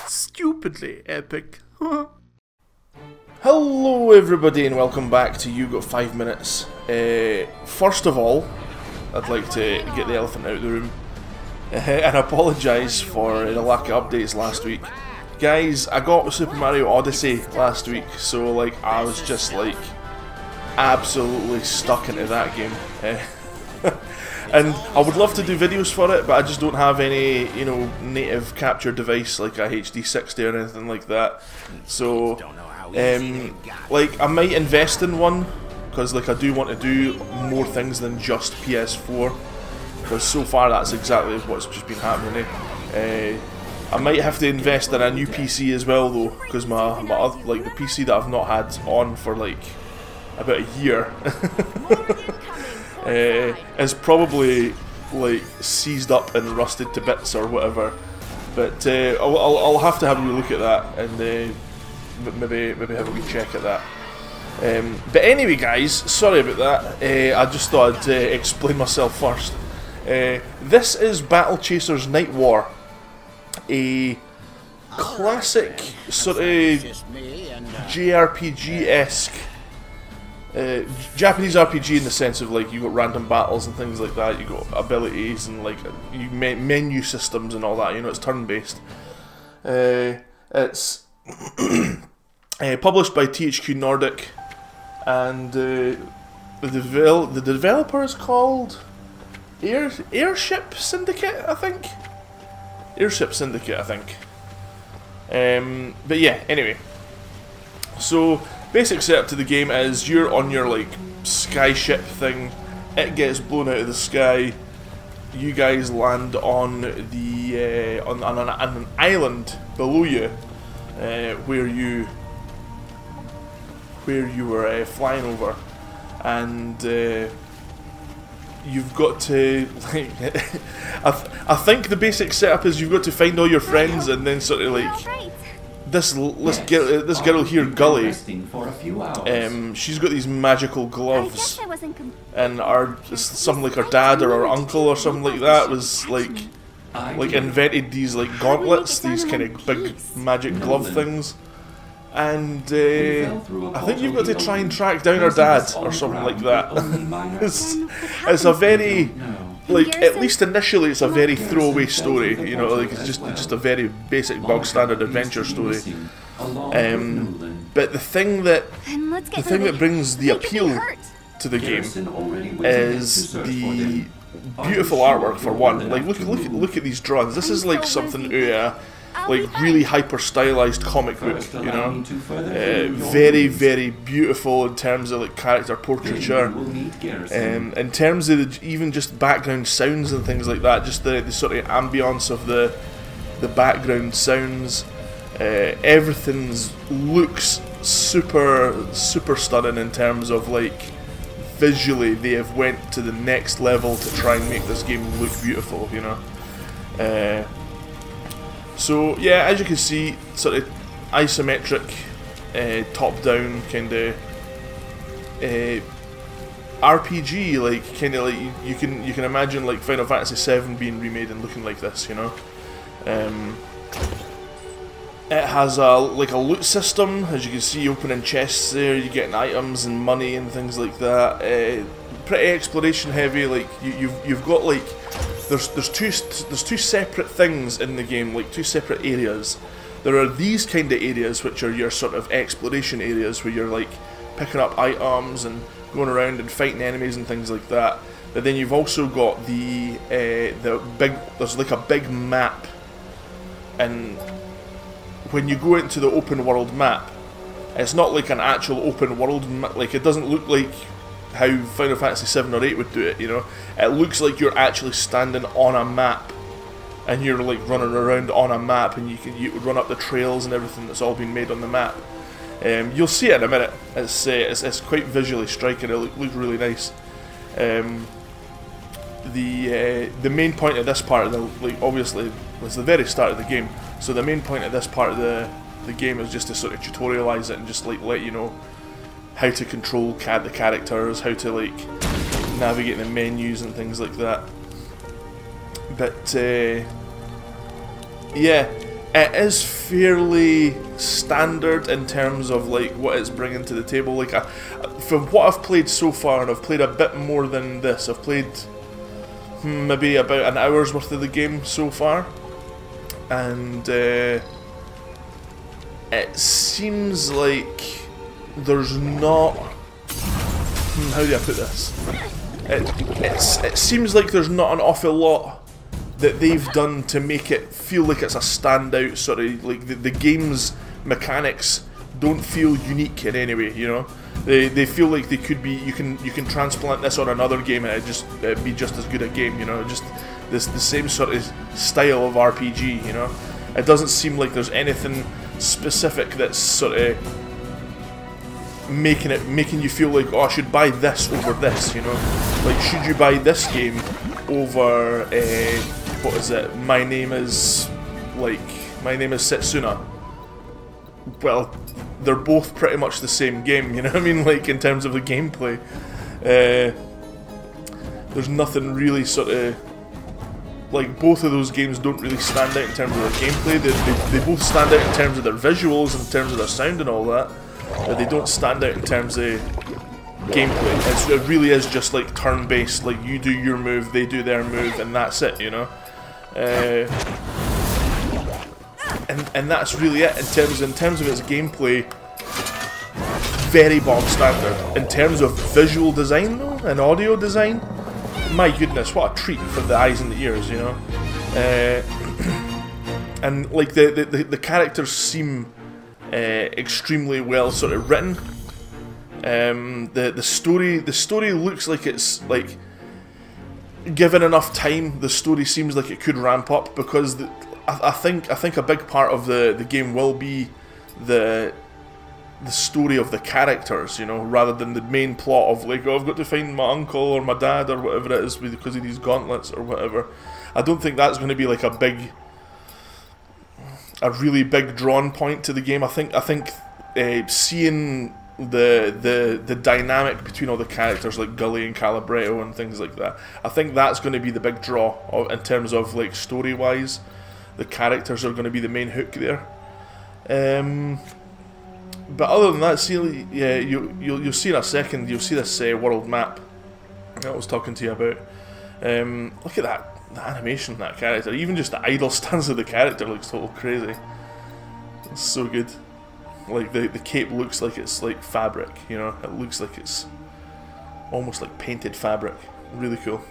Stupidly epic. Hello everybody and welcome back to You Got 5 Minutes. First of all, I'd like to get the elephant out of the room and apologise for the lack of updates last week. Guys, I got Super Mario Odyssey last week, so like I was just like absolutely stuck into that game. And I would love to do videos for it, but I just don't have any, you know, native capture device like a HD60 or anything like that. So, like, I might invest in one, because like I do want to do more things than just PS4, because so far that's exactly what's just been happening. I might have to invest in a new PC as well though, because my like the PC that I've not had on for like about a year is probably like seized up and rusted to bits or whatever. But I'll have to have a look at that and maybe have a wee check at that. But anyway, guys, sorry about that. I just thought I'd explain myself first. This is Battle Chasers Nightwar, a classic sort of JRPG-esque. Japanese RPG in the sense of like you got random battles and things like that, you got abilities and like menu systems and all that, you know, it's turn-based. It's published by THQ Nordic, and the developer is called Airship Syndicate, I think. Airship Syndicate, I think. But yeah, anyway. So, basic setup to the game is you're on your like skyship thing. It gets blown out of the sky. You guys land on the on an island below you, where you were flying over, and you've got to like I think the basic setup is you've got to find all your friends and then sort of like this girl here, Gully, she's got these magical gloves, and something like her dad or her uncle or something like that was like invented these like gauntlets, these kind of big magic glove things, and I think you've got to try and track down her dad or something like that. It's a very, like, at least initially it's a very throwaway story, you know, like it's just a very basic bog standard adventure story. But the thing that brings the appeal to the game is the beautiful artwork, for one. Like look at these drawings. This is like something like really hyper stylized comic book, you know. Very, very beautiful in terms of like character portraiture, in terms of even just background sounds and things like that. Just the sort of ambience of the background sounds. Everything looks super stunning in terms of like visually. They have went to the next level to try and make this game look beautiful, you know. So yeah, as you can see, sort of isometric, top-down kind of RPG, like kind of like you can imagine like Final Fantasy VII being remade and looking like this, you know. It has a loot system, as you can see, opening chests there, you're getting items and money and things like that. Pretty exploration heavy. Like you've got like there's two separate things in the game, like two separate areas. There are these kind of areas which are your sort of exploration areas where you're like picking up items and going around and fighting enemies and things like that. But then you've also got there's like a big map, and when you go into the open world map, it's not like an actual open world map. Like it doesn't look like how Final Fantasy VII or 8 would do it, you know. It looks like you're actually standing on a map and you're like running around on a map, and you run up the trails and everything that's all been made on the map. You'll see it in a minute. It's quite visually striking. It looks really nice. The main point of this part of the, like, obviously was the very start of the game. So the main point of this part of the game is just to sort of tutorialize it and just like let you know how to control the characters, how to like navigate the menus and things like that. But yeah, it is fairly standard in terms of like what it's bringing to the table. Like from what I've played so far, and I've played a bit more than this. I've played maybe about an hour's worth of the game so far, and it seems like there's not. How do I put this? It seems like there's not an awful lot that they've done to make it feel like it's a standout sort of, like the game's mechanics don't feel unique in any way, you know? They feel like they could be, you can transplant this on another game and it'd be just as good a game, you know? Just the same sort of style of RPG, you know? It doesn't seem like there's anything specific that's sort of making you feel like, oh, I should buy this over this, you know? Like, should you buy this game over what is it? My name is Setsuna. Well, they're both pretty much the same game, you know what I mean? Like, in terms of the gameplay, there's nothing really sort of like, both of those games don't really stand out in terms of their gameplay. They both stand out in terms of their visuals, in terms of their sound and all that. But they don't stand out in terms of gameplay. It really is just like turn-based, like you do your move, they do their move, and that's it, you know. And that's really it in terms of its gameplay. Very bog standard. In terms of visual design though, and audio design, my goodness, what a treat for the eyes and the ears, you know. And like the characters seem extremely well sort of written. The story looks like it's like, given enough time, the story seems like it could ramp up, because I think a big part of the game will be the story of the characters, you know, rather than the main plot of like, oh, I've got to find my uncle or my dad or whatever it is because of these gauntlets or whatever. I don't think that's going to be like a really big drawn point to the game. I think seeing the dynamic between all the characters like Gully and Calabretto and things like that, I think that's going to be the big draw in terms of like story wise. The characters are going to be the main hook there. But other than that, see, yeah, you'll see in a second. You'll see this world map that I was talking to you about. Look at that, the animation of that character. Even just the idle stance of the character looks total crazy. It's so good. Like the cape looks like it's like fabric, you know. It looks like it's almost like painted fabric. Really cool.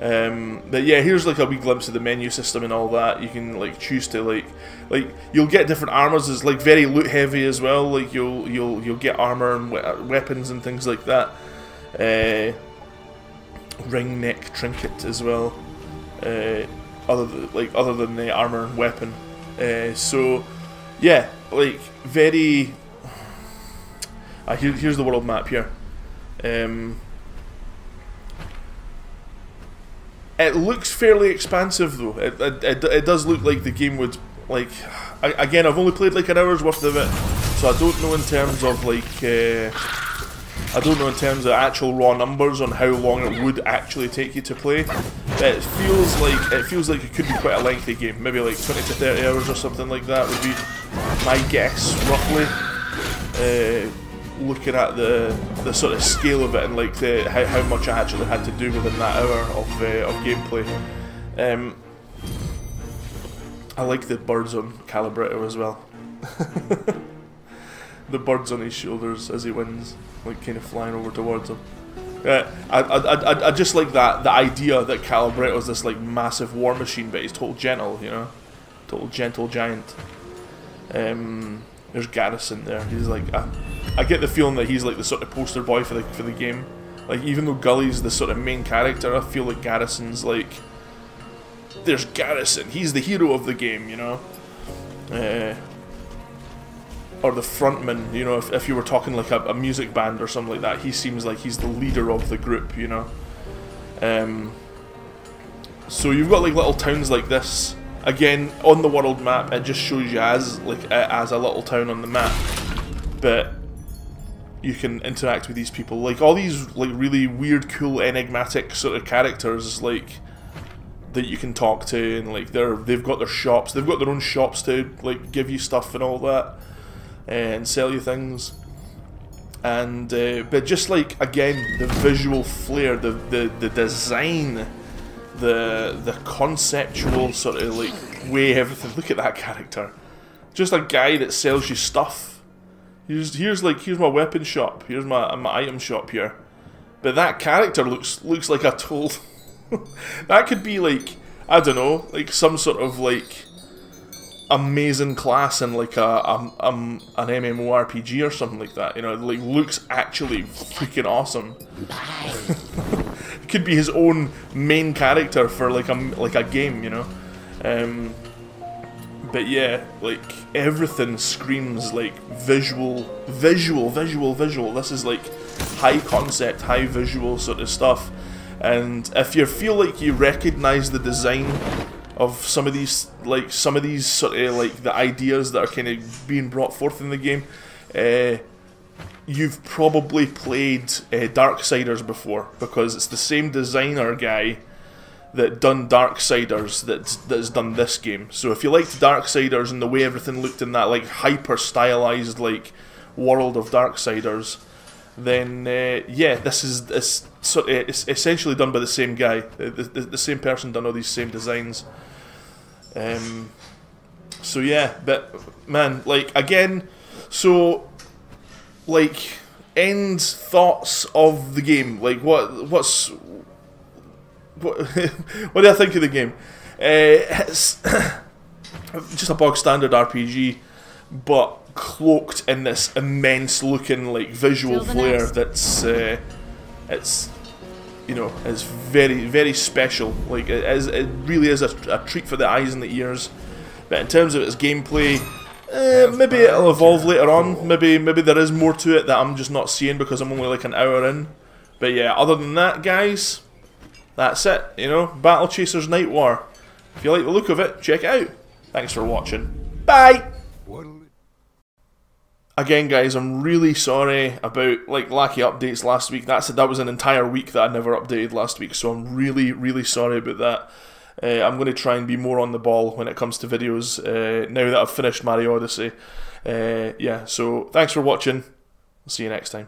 But yeah, here's like a wee glimpse of the menu system and all that. You can like choose to like you'll get different armors. It's like very loot heavy as well. Like you'll get armor and weapons and things like that. Ring neck trinket as well. Other than the armor and weapon. So yeah, like very. Here's the world map here. It looks fairly expansive though. It does look like the game would, like, again, I've only played like an hour's worth of it, so I don't know in terms of like actual raw numbers on how long it would actually take you to play. But it feels like it could be quite a lengthy game, maybe like 20 to 30 hours or something like that would be my guess roughly. Looking at the sort of scale of it and like how much I actually had to do within that hour of gameplay. I like the birds on Calabretto as well. The birds on his shoulders as he wins, like kind of flying over towards him. I just like the idea that Calabretto is this like massive war machine, but he's total gentle, you know, total gentle giant. There's Garrison there. He's like, I get the feeling that he's like the sort of poster boy for the game. Like, even though Gully's the sort of main character, I feel like Garrison's like, there's Garrison. He's the hero of the game, you know, or the frontman. You know, if you were talking like a music band or something like that, he seems like he's the leader of the group, you know. So you've got like little towns like this. Again, on the world map, it just shows you as a little town on the map, but you can interact with these people. Like all these like really weird, cool, enigmatic sort of characters. Like that you can talk to, and like they've got their shops, they've got their own shops to like give you stuff and all that, and sell you things. And but just like again, the visual flair, the design, the conceptual sort of like way everything. Look at that character, just a guy that sells you stuff. Here's my weapon shop. Here's my item shop here. But that character looks like a total. That could be like, I don't know, like some sort of like amazing class in like an MMORPG or something like that. You know, it like looks actually freaking awesome. It could be his own main character for like a game, you know. But yeah, like everything screams like visual. This is like high concept, high visual sort of stuff. And if you feel like you recognize the design of some of these sort of like the ideas that are kind of being brought forth in the game, you've probably played Darksiders before, because it's the same designer guy that done Darksiders that's done this game. So if you liked Darksiders and the way everything looked in that like hyper stylized like world of Darksiders, then yeah, this is it's essentially done by the same guy, the same person done all these same designs. So yeah, but man, like again, so like end thoughts of the game. Like what do I think of the game? It's just a bog standard RPG, but cloaked in this immense looking like visual flair that's it's, you know, it's very, very special. Like it really is a treat for the eyes and the ears. But in terms of its gameplay, maybe it'll evolve later on. Maybe there is more to it that I'm just not seeing because I'm only like an hour in. But yeah, other than that, guys, that's it. You know, Battle Chasers Nightwar. If you like the look of it, check it out. Thanks for watching. Bye. Again, guys, I'm really sorry about like lacky updates last week. That was an entire week that I never updated last week, so I'm really, really sorry about that. I'm going to try and be more on the ball when it comes to videos now that I've finished Mario Odyssey. Yeah, so thanks for watching. I'll see you next time.